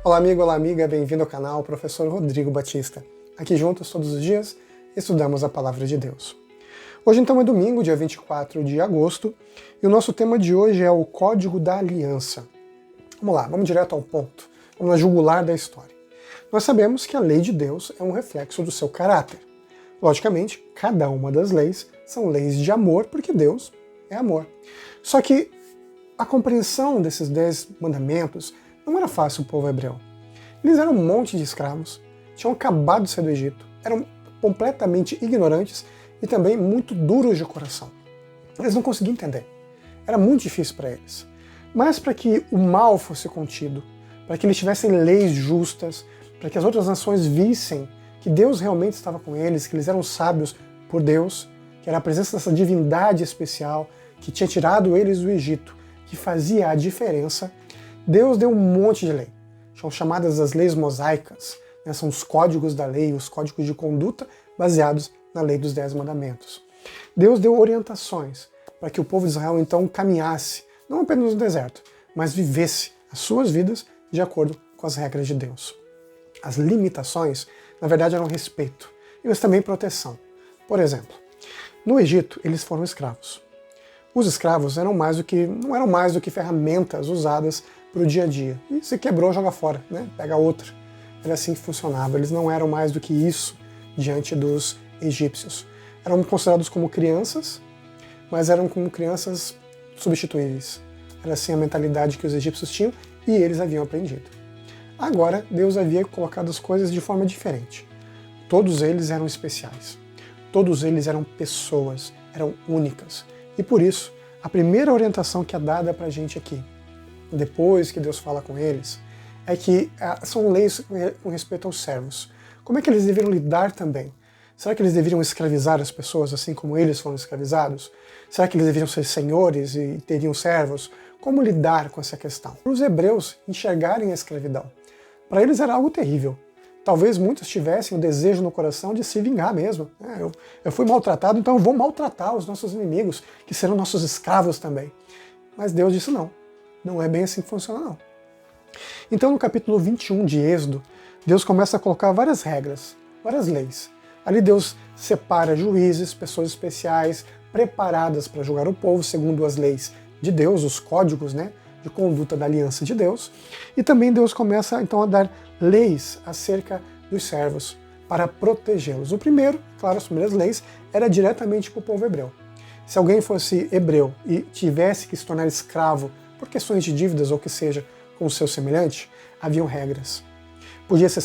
Olá amigo, olá amiga, bem-vindo ao canal Professor Rodrigo Batista. Aqui juntos todos os dias estudamos a Palavra de Deus. Hoje então é domingo, dia 24 de agosto, e o nosso tema de hoje é o Código da Aliança. Vamos lá, vamos direto ao ponto, vamos na jugular da história. Nós sabemos que a lei de Deus é um reflexo do seu caráter. Logicamente, cada uma das leis são leis de amor, porque Deus é amor. Só que a compreensão desses 10 mandamentos não era fácil para o povo hebreu. Eles eram um monte de escravos, tinham acabado de sair do Egito, eram completamente ignorantes e também muito duros de coração. Eles não conseguiam entender. Era muito difícil para eles. Mas para que o mal fosse contido, para que eles tivessem leis justas, para que as outras nações vissem que Deus realmente estava com eles, que eles eram sábios por Deus, que era a presença dessa divindade especial que tinha tirado eles do Egito, que fazia a diferença, Deus deu um monte de lei. São chamadas as leis mosaicas, né? São os códigos da lei, os códigos de conduta baseados na lei dos 10 mandamentos. Deus deu orientações para que o povo de Israel então caminhasse, não apenas no deserto, mas vivesse as suas vidas de acordo com as regras de Deus. As limitações, na verdade, eram respeito, mas também proteção. Por exemplo, no Egito, eles foram escravos. Os escravos não eram mais do que ferramentas usadas para o dia a dia. E se quebrou, joga fora, né? Pega outra. Era assim que funcionava. Eles não eram mais do que isso diante dos egípcios. Eram considerados como crianças, mas eram como crianças substituíveis. Era assim a mentalidade que os egípcios tinham e eles haviam aprendido. Agora, Deus havia colocado as coisas de forma diferente. Todos eles eram especiais. Todos eles eram pessoas, eram únicas. E por isso, a primeira orientação que é dada para a gente aqui, depois que Deus fala com eles, é que são leis com respeito aos servos. Como é que eles deveriam lidar também? Será que eles deveriam escravizar as pessoas assim como eles foram escravizados? Será que eles deveriam ser senhores e teriam servos? Como lidar com essa questão? Para os hebreus enxergarem a escravidão, para eles era algo terrível. Talvez muitos tivessem o desejo no coração de se vingar mesmo. Eu fui maltratado, então eu vou maltratar os nossos inimigos, que serão nossos escravos também. Mas Deus disse não. Não é bem assim que funciona, não. Então no capítulo 21 de Êxodo, Deus começa a colocar várias regras, várias leis. Ali Deus separa juízes, pessoas especiais, preparadas para julgar o povo segundo as leis de Deus, os códigos, né, de conduta da aliança de Deus. E também Deus começa então a dar leis acerca dos servos para protegê-los. O primeiro, claro, as primeiras leis, era diretamente para o povo hebreu. Se alguém fosse hebreu e tivesse que se tornar escravo por questões de dívidas ou que seja com o seu semelhante, haviam regras. Podia ser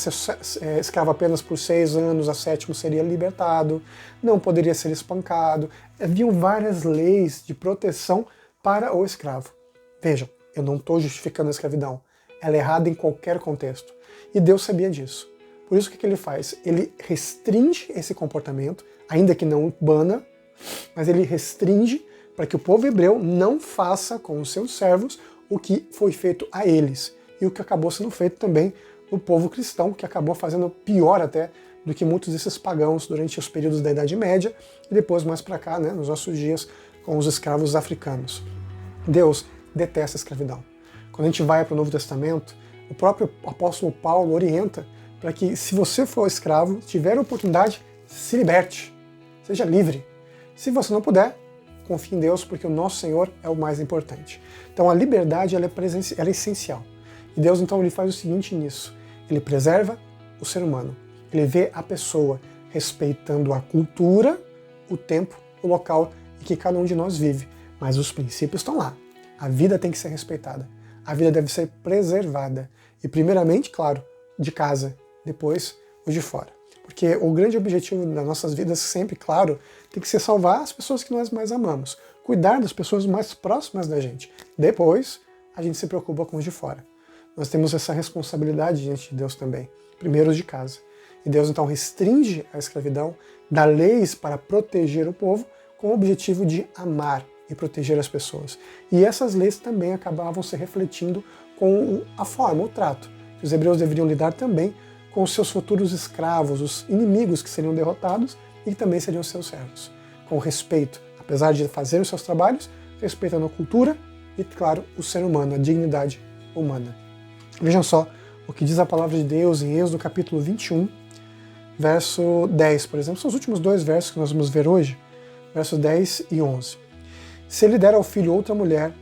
escravo apenas por 6 anos, a 7º seria libertado, não poderia ser espancado. Haviam várias leis de proteção para o escravo. Vejam, eu não estou justificando a escravidão. Ela é errada em qualquer contexto. E Deus sabia disso. Por isso o que ele faz? Ele restringe esse comportamento, ainda que não bana, mas ele restringe para que o povo hebreu não faça com os seus servos o que foi feito a eles. E o que acabou sendo feito também no povo cristão, que acabou fazendo pior até do que muitos desses pagãos durante os períodos da Idade Média e depois mais para cá, né, nos nossos dias, com os escravos africanos. Deus detesta a escravidão. Quando a gente vai para o Novo Testamento, o próprio apóstolo Paulo orienta para que, se você for escravo, tiver a oportunidade, se liberte, seja livre. Se você não puder, confie em Deus, porque o nosso Senhor é o mais importante. Então a liberdade ela é essencial. E Deus então ele faz o seguinte nisso, ele preserva o ser humano, ele vê a pessoa respeitando a cultura, o tempo, o local em que cada um de nós vive, mas os princípios estão lá. A vida tem que ser respeitada, a vida deve ser preservada, e primeiramente, claro, de casa, depois o de fora. Porque o grande objetivo das nossas vidas sempre, claro, tem que ser salvar as pessoas que nós mais amamos, cuidar das pessoas mais próximas da gente. Depois, a gente se preocupa com os de fora. Nós temos essa responsabilidade diante de Deus também, primeiro os de casa. E Deus então restringe a escravidão, dá leis para proteger o povo com o objetivo de amar e proteger as pessoas. E essas leis também acabavam se refletindo com a forma, o trato, que os hebreus deveriam lidar também com os seus futuros escravos, os inimigos que seriam derrotados e que também seriam seus servos. Com respeito, apesar de fazerem os seus trabalhos, respeitando a cultura e, claro, o ser humano, a dignidade humana. Vejam só o que diz a palavra de Deus em Êxodo capítulo 21, verso 10, por exemplo. São os últimos 2 versos que nós vamos ver hoje, versos 10 e 11. Se ele der ao filho outra mulher,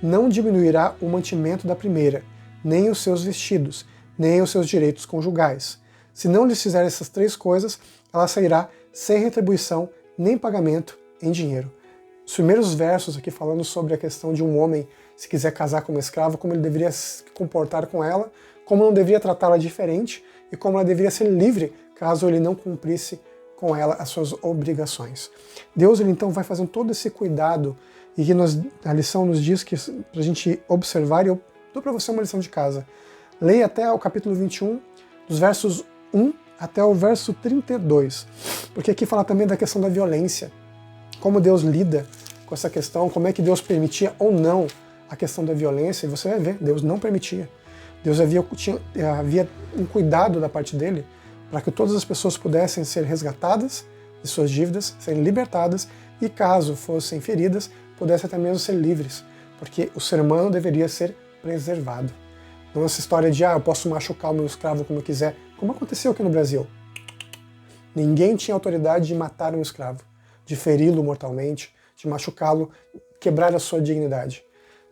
não diminuirá o mantimento da primeira, nem os seus vestidos, nem os seus direitos conjugais. Se não lhes fizer essas 3 coisas, ela sairá sem retribuição nem pagamento em dinheiro. Os primeiros versos aqui falando sobre a questão de um homem, se quiser casar com uma escrava, como ele deveria se comportar com ela, como não deveria tratá-la diferente e como ela deveria ser livre caso ele não cumprisse com ela as suas obrigações. Deus ele então vai fazendo todo esse cuidado e que a lição nos diz que para a gente observar, e eu dou para você uma lição de casa. Leia até o capítulo 21, dos versos 1 até o verso 32, porque aqui fala também da questão da violência, como Deus lida com essa questão, como é que Deus permitia ou não a questão da violência, e você vai ver, Deus não permitia. Deus havia um cuidado da parte dele para que todas as pessoas pudessem ser resgatadas de suas dívidas, serem libertadas e, caso fossem feridas, pudessem até mesmo ser livres, porque o ser humano deveria ser preservado. Não essa história de, eu posso machucar o meu escravo como eu quiser, como aconteceu aqui no Brasil. Ninguém tinha autoridade de matar um escravo, de feri-lo mortalmente, de machucá-lo, quebrar a sua dignidade.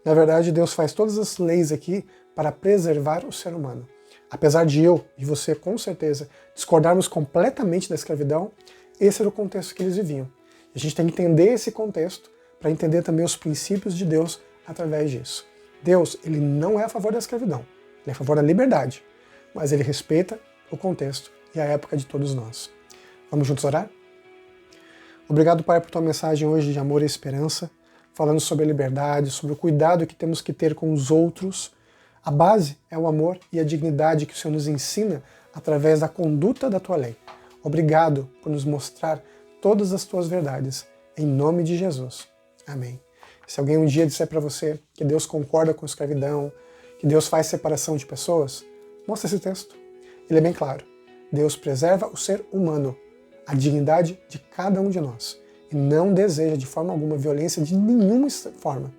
Na verdade, Deus faz todas as leis aqui para preservar o ser humano. Apesar de eu e você, com certeza, discordarmos completamente da escravidão, esse era o contexto que eles viviam. E a gente tem que entender esse contexto para entender também os princípios de Deus através disso. Deus, ele não é a favor da escravidão, ele é a favor da liberdade, mas ele respeita o contexto e a época de todos nós. Vamos juntos orar? Obrigado, Pai, por tua mensagem hoje de amor e esperança, falando sobre a liberdade, sobre o cuidado que temos que ter com os outros. A base é o amor e a dignidade que o Senhor nos ensina através da conduta da tua lei. Obrigado por nos mostrar todas as tuas verdades. Em nome de Jesus. Amém. Se alguém um dia disser para você que Deus concorda com a escravidão, que Deus faz separação de pessoas, mostra esse texto. Ele é bem claro. Deus preserva o ser humano, a dignidade de cada um de nós, e não deseja de forma alguma violência de nenhuma forma.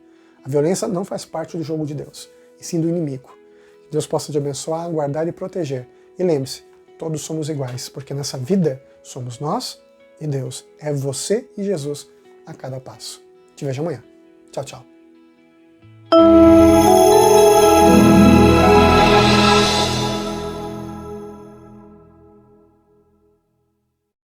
A violência não faz parte do jogo de Deus, e sim do inimigo. Que Deus possa te abençoar, guardar e proteger. E lembre-se, todos somos iguais, porque nessa vida somos nós e Deus. É você e Jesus a cada passo. Te vejo amanhã. Tchau, tchau.